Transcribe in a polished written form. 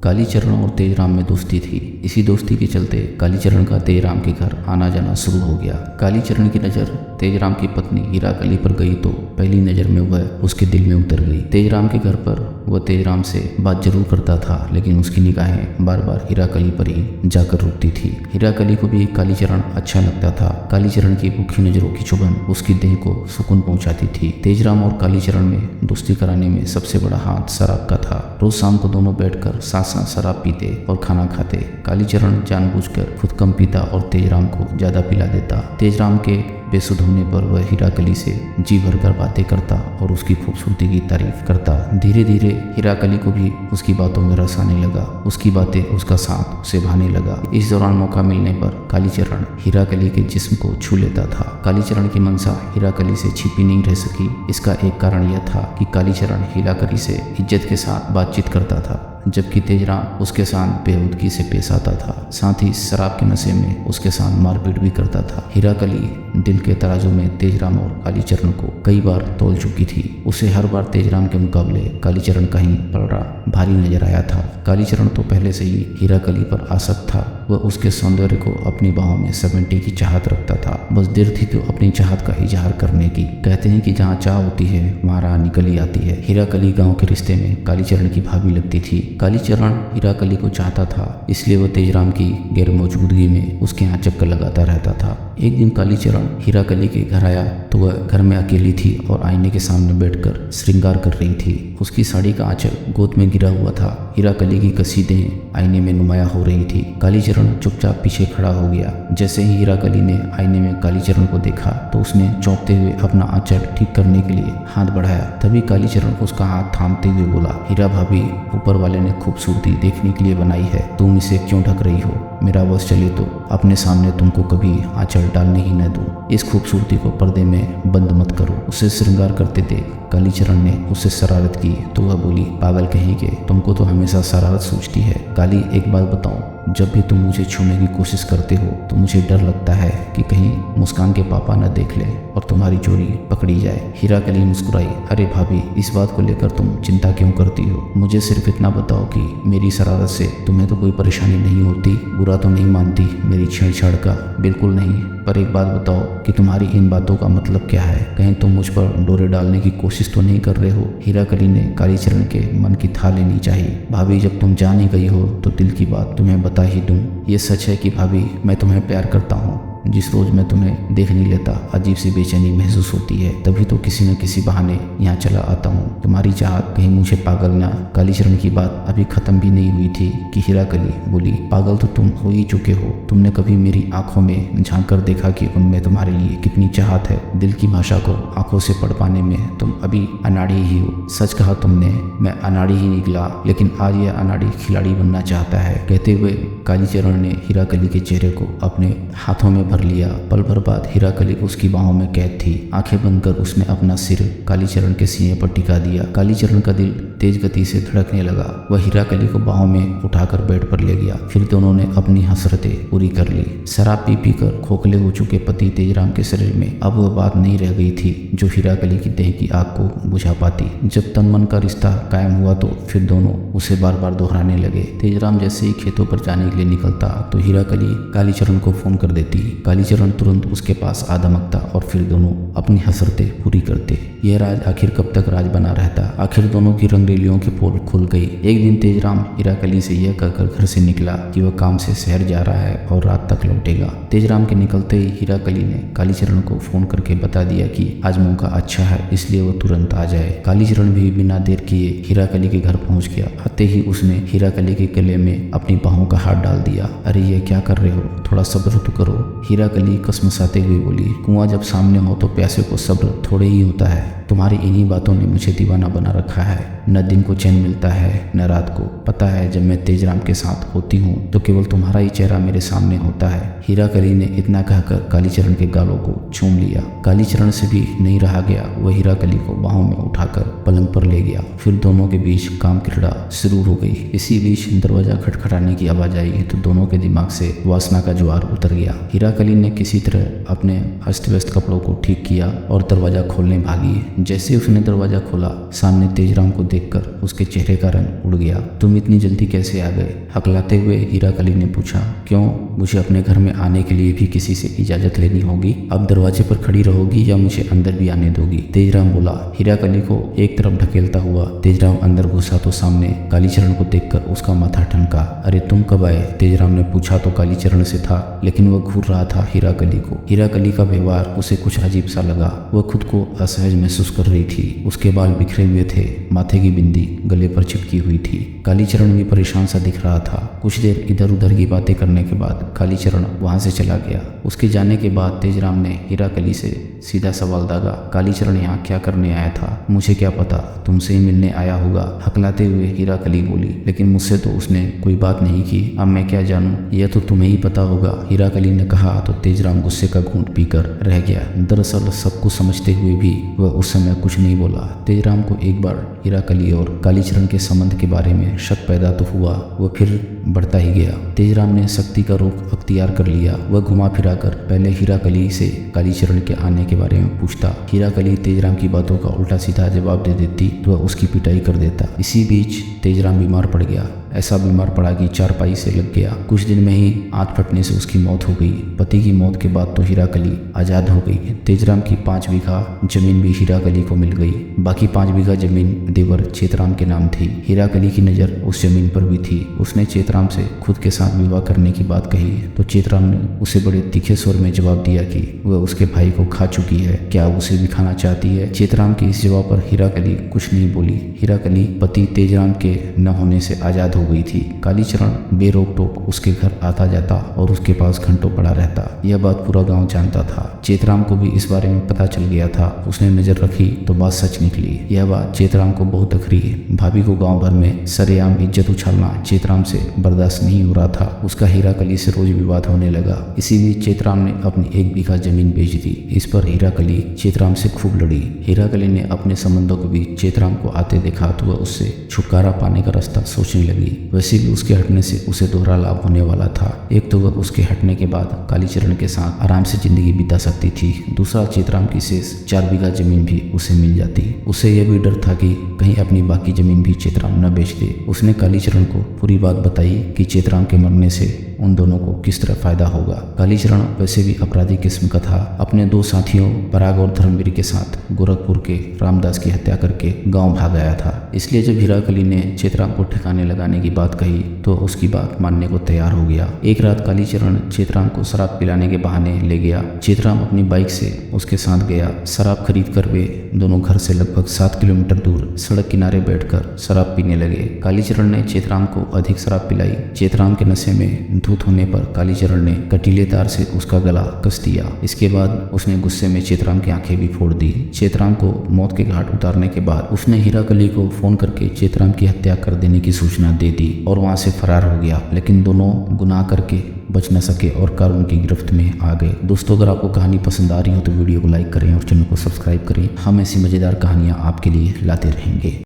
कालीचरण और तेजराम में दोस्ती थी। इसी दोस्ती के चलते कालीचरण का तेजराम के घर आना जाना शुरू हो गया। कालीचरण की नज़र तेजराम की पत्नी हीराकली पर गई तो पहली नज़र में वह उसके दिल में उतर गई। तेजराम के घर पर वह तेजराम से बात जरूर करता था, लेकिन उसकी निगाहें बार बार हीराकली पर ही जाकर रुकती थी। हीराकली को भी कालीचरण अच्छा लगता था। कालीचरण की भूखी नज़रों की चुभन उसकी देह को सुकून पहुंचाती थी। तेजराम और कालीचरण में दोस्ती कराने में सबसे बड़ा हाथ शराब का था। रोज शाम को दोनों बैठकर साथ साथ शराब पीते और खाना खाते। कालीचरण जानबूझकर खुद कम पीता और तेजराम को ज्यादा पिला देता। तेजराम के बेसुध होने पर वह हीराकली से जी भरकर बातें करता और उसकी खूबसूरती की तारीफ करता। धीरे धीरे हीराकली को भी उसकी बातों में रस आने लगा। उसकी बातें उसका साथ उसे भाने लगा। इस दौरान मौका मिलने पर कालीचरण हीराकली के जिस्म को छू लेता था। कालीचरण की मनसा हीराकली से छिपी नहीं रह सकी। इसका एक कारण यह था कि कालीचरण हीराकली से इज्जत के साथ बातचीत करता था, जबकि तेजराम उसके साथ बेहूदगी से पेश आता था। साथ ही शराब के नशे में उसके साथ मारपीट भी करता था। हीराकली दिल के तराजू में तेजराम और कालीचरण को कई बार तौल चुकी थी। उसे हर बार तेजराम के मुकाबले कालीचरण कहीं पलड़ा भारी नजर आया था। कालीचरण तो पहले से ही हीराकली पर आसक्त था। वह उसके सौंदर्य को अपनी बाहों में समेटने की चाहत रखता था। बस देर थी तो अपनी चाहत का इजहार करने की। कहते हैं कि जहाँ चाह होती है वहाँ राह निकल ही आती है। हीराकली गाँव के रिश्ते में कालीचरण की भाभी लगती थी। कालीचरण हीराकली को चाहता था, इसलिए वह तेजराम की गैर मौजूदगी में उसके यहाँ चक्कर लगाता रहता था। एक दिन कालीचरण हीराकली के घर आया तो वह घर में अकेली थी और आईने के सामने बैठकर श्रृंगार कर रही थी। उसकी साड़ी का आंचल गोद में गिरा हुआ था। हीराकली की कसी देह आईने में नुमाया हो रही थी। कालीचरण चुपचाप पीछे खड़ा हो गया। जैसे ही हीराकली ने आईने में कालीचरण को देखा तो उसने चौंकते हुए अपना आंचल ठीक करने के लिए हाथ बढ़ाया। तभी कालीचरण उसका हाथ थामते हुए बोला, हीरा भाभी, ऊपर वाले ने खूबसूरती देखने के लिए बनाई है, तुम इसे क्यों ढक रही हो? मेरा बस चले तो अपने सामने तुमको कभी आंचल डालने ही न दूं। इस खूबसूरती को पर्दे में बंद मत करो। उसे श्रृंगार करते देख कालीचरण ने उससे शरारत की तो वह बोली, पागल कहेंगे, तुमको तो हमेशा शरारत सूझती है। काली, एक बात बताओ, जब भी तुम मुझे छूने की कोशिश करते हो तो मुझे डर लगता है कि कहीं मुस्कान के पापा न देख लें और तुम्हारी चोरी पकड़ी जाए। हीराकली मुस्कुराई, अरे भाभी, इस बात को लेकर तुम चिंता क्यों करती हो? मुझे सिर्फ इतना बताओ कि मेरी शरारत से तुम्हें तो कोई परेशानी नहीं होती? बुरा तो नहीं मानती मेरी छेड़छाड़ का? बिल्कुल नहीं, पर एक बात बताओ कि तुम्हारी इन बातों का मतलब क्या है? कहीं तुम मुझ पर डोरे डालने की कोशिश तो नहीं कर रहे हो? हीराकली ने कालीचरण के मन की था लेनी चाहिए। भाभी, जब तुम जान ही गई हो तो दिल की बात तुम्हें बता ही दूं। ये सच है कि भाभी, मैं तुम्हें प्यार करता हूँ। जिस रोज मैं तुम्हें देख नहीं लेता अजीब सी बेचैनी महसूस होती है, तभी तो किसी न किसी बहाने यहाँ चला आता हूँ। तुम्हारी चाहत कहीं मुझे पागल ना। कालीचरण की बात अभी खत्म भी नहीं हुई थी कि हीराकली बोली, पागल तो तुम हो ही चुके हो। तुमने कभी मेरी आंखों में झांक कर देखा कि उनमें तुम्हारे लिए कितनी चाहत है? दिल की भाषा को आंखों से पढ़ पाने में तुम अभी अनाड़ी ही हो। सच कहा तुमने, मैं अनाड़ी ही निकला, लेकिन आज यह अनाड़ी खिलाड़ी बनना चाहता है। कहते हुए कालीचरण ने हीराकली के चेहरे को अपने हाथों में भर लिया। पल भर बाद हीराकली उसकी बाहों में कैद थी। आंखें बंद कर उसने अपना सिर कालीचरण के सीने पर टिका दिया। कालीचरण का दिल तेज गति से धड़कने लगा। वह हीराकली को बाहों में उठाकर बेड पर ले गया। फिर दोनों ने अपनी हसरतें पूरी कर ली। शराब पी पी कर खोखले हो चुके पति तेजराम के शरीर में अब वह बात नहीं रह गई थी जो हीराकली की देह की आग को बुझा पाती। जब तन मन का रिश्ता कायम हुआ तो फिर दोनों उसे बार बार दोहराने लगे। तेजराम जैसे ही खेतों पर जाने के लिए निकलता तो हीराकली कालीचरण को फोन कर देती। कालीचरण तुरंत उसके पास आ धमकता और फिर दोनों अपनी हसरतें पूरी करते। यह राज आखिर कब तक राज बना रहता? आखिर दोनों की रंगरेलियों की पोल खुल गई। एक दिन तेजराम हीराकली से यह कहकर घर से निकला कि वह काम से शहर जा रहा है और रात तक लौटेगा। तेजराम के निकलते ही हीराकली ने कालीचरण को फोन करके बता दिया कि आज मौका अच्छा है, इसलिए वो तुरंत आ जाए। कालीचरण भी बिना देर किए हीराकली के घर पहुंच गया। आते ही उसने हीराकली के गले में अपनी बाहों का हाथ डाल दिया। अरे ये क्या कर रहे हो? थोड़ा सब्र तो करो। हीराकली कसमसाते हुए बोली, कुआं जब सामने हो तो प्यासे को सब्र थोड़े ही होता है। तुम्हारी इन्हीं बातों ने मुझे दीवाना बना रखा है। न दिन को चैन मिलता है न रात को। पता है, जब मैं तेजराम के साथ होती हूँ तो केवल तुम्हारा ही चेहरा मेरे सामने होता है। हीराकली ने इतना कहकर कालीचरण के गालों को चूम लिया। कालीचरण से भी नहीं रहा गया। वह हीराकली को बाहों में उठाकर पलंग पर ले गया। फिर दोनों के बीच काम क्रीड़ा शुरू हो गई। इसी बीच दरवाजा खटखटाने की आवाज आई तो दोनों के दिमाग से वासना का ज्वार उतर गया। हीराकली कली ने किसी तरह अपने अस्त व्यस्त कपड़ों को ठीक किया और दरवाजा खोलने भागी। जैसे उसने दरवाजा खोला, सामने तेजराम को देखकर उसके चेहरे का रंग उड़ गया। तुम इतनी जल्दी कैसे आ गए? हकलाते हुए हीरा कली ने पूछा। क्यों, मुझे अपने घर में आने के लिए भी किसी से इजाजत लेनी होगी? अब दरवाजे पर खड़ी रहोगी या मुझे अंदर भी आने दोगी? तेजराम बोला। हीरा कली को एक तरफ ढकेलता हुआ तेजराम अंदर घुसा तो सामने कालीचरण को देखकर उसका माथा ठनका। अरे तुम कब आए? तेजराम ने पूछा तो कालीचरण से था, लेकिन वह घूर रहा था हीरा कली को। हीरा कली का व्यवहार उसे कुछ अजीब सा लगा। वह खुद को असहज महसूस कर रही थी। उसके बाल बिखरे हुए थे, माथे की बिंदी गले पर चिपकी हुई थी। कालीचरण भी परेशान सा दिख रहा था। कुछ देर इधर उधर की बातें करने के बाद कालीचरण वहां से चला गया। उसके जाने के बाद तेजराम ने हीरा कली से सीधा सवाल दागा। कालीचरण यहाँ क्या करने आया था? मुझे क्या पता, तुमसे ही मिलने आया होगा, हकलाते हुए हीरा कली बोली। लेकिन मुझसे तो उसने कोई बात नहीं की, अब मैं क्या जानूं? यह तो तुम्हें ही पता होगा, हीरा कली ने कहा तो तेजराम गुस्से का घूंट पीकर रह गया। दरअसल सब कुछ समझते हुए भी वह उस समय कुछ नहीं बोला। तेजराम को एक बार हीरा कली और कालीचरण के संबंध के बारे में शक पैदा तो हुआ, वह फिर बढ़ता ही गया। तेजराम ने सख्ती का रुख अख्तियार कर लिया। वह घुमा फिरा कर पहले हीरा कली से कालीचरण के आने के बारे में पूछता। हीरा कली तेजराम की बातों का उल्टा सीधा जवाब दे देती तो वह उसकी पिटाई कर देता। इसी बीच तेजराम बीमार पड़ गया। ऐसा बीमार पड़ा कि चारपाई से लग गया। कुछ दिन में ही आंत फटने से उसकी मौत हो गई। पति की मौत के बाद तो हीरा कली आजाद हो गई। तेजराम की 5 बीघा जमीन भी हीरा कली को मिल गई। बाकी 5 बीघा जमीन देवर चेतराम के नाम थी। हीरा कली की नज़र उस जमीन पर भी थी। उसने चेतराम से खुद के साथ विवाह करने की बात कही तो चेतराम ने उसे बड़े तीखे स्वर में जवाब दिया कि वह उसके भाई को खा चुकी है, क्या उसे भी खाना चाहती है? चेतराम के इस जवाब पर हीरा कली कुछ नहीं बोली। हीरा कली पति तेजराम के न होने से आजाद हो गई थी। कालीचरण बेरोक टोक उसके घर आता जाता और उसके पास घंटों पड़ा रहता। यह बात पूरा गांव जानता था। चेतराम को भी इस बारे में पता चल गया था। उसने नजर रखी तो बात सच निकली। यह बात चेतराम को बहुत अखरी। भाभी को गांव भर में सरेआम इज्जत उछालना चेतराम से बर्दाश्त नहीं हो रहा था। उसका हीरा कली से रोज विवाद होने लगा। इसी बीच चेतराम ने अपनी 1 बीघा जमीन बेच दी। इस पर हीरा कली चेतराम से खूब लड़ी। हीरा कली ने अपने संबंधों के बीच चेतराम को आते देखा तो वह उससे छुटकारा पाने का रास्ता सोचने लगी। वैसे भी उसके हटने से उसे दोहरा लाभ होने वाला था। एक तो वह उसके हटने के बाद कालीचरण के साथ आराम से जिंदगी बिता सकती थी, दूसरा चेतराम की शेष 4 बीघा जमीन भी उसे मिल जाती। उसे यह भी डर था कि कहीं अपनी बाकी जमीन भी चेतराम न बेच दे। उसने कालीचरण को पूरी बात बताई कि चेतराम के मरने से उन दोनों को किस तरह फायदा होगा। कालीचरण वैसे भी अपराधी किस्म का था। अपने 2 साथियों पराग और धर्मवीर के साथ गोरखपुर के रामदास की हत्या करके गांव भाग आया था। इसलिए जब हीरा कली ने चेतराम को ठिकाने लगाने की बात कही तो उसकी बात मानने को तैयार हो गया। एक रात कालीचरण चेतराम को शराब पिलाने के बहाने ले गया। चेतराम अपनी बाइक से उसके साथ गया। शराब खरीद कर वे दोनों घर से लगभग 7 किलोमीटर दूर सड़क किनारे बैठकर शराब पीने लगे। कालीचरण ने चेतराम को अधिक शराब पिलाई। चेतराम के नशे में धूत होने पर कालीचरण ने कटीले तार से उसका गला कस दिया। इसके बाद उसने गुस्से में चेतराम की आंखें भी फोड़ दी। चेतराम को मौत के घाट उतारने के बाद उसने हीरा कली को फोन करके चेतराम की हत्या कर देने की सूचना दे दी और वहां से फरार हो गया। लेकिन दोनों गुनाह करके बच न सके और कानून की गिरफ्त में आ गए। दोस्तों, अगर आपको कहानी पसंद आ रही हो तो वीडियो को लाइक करें और चैनल को सब्सक्राइब करें। हम ऐसी मजेदार कहानियां आपके लिए लाते रहेंगे।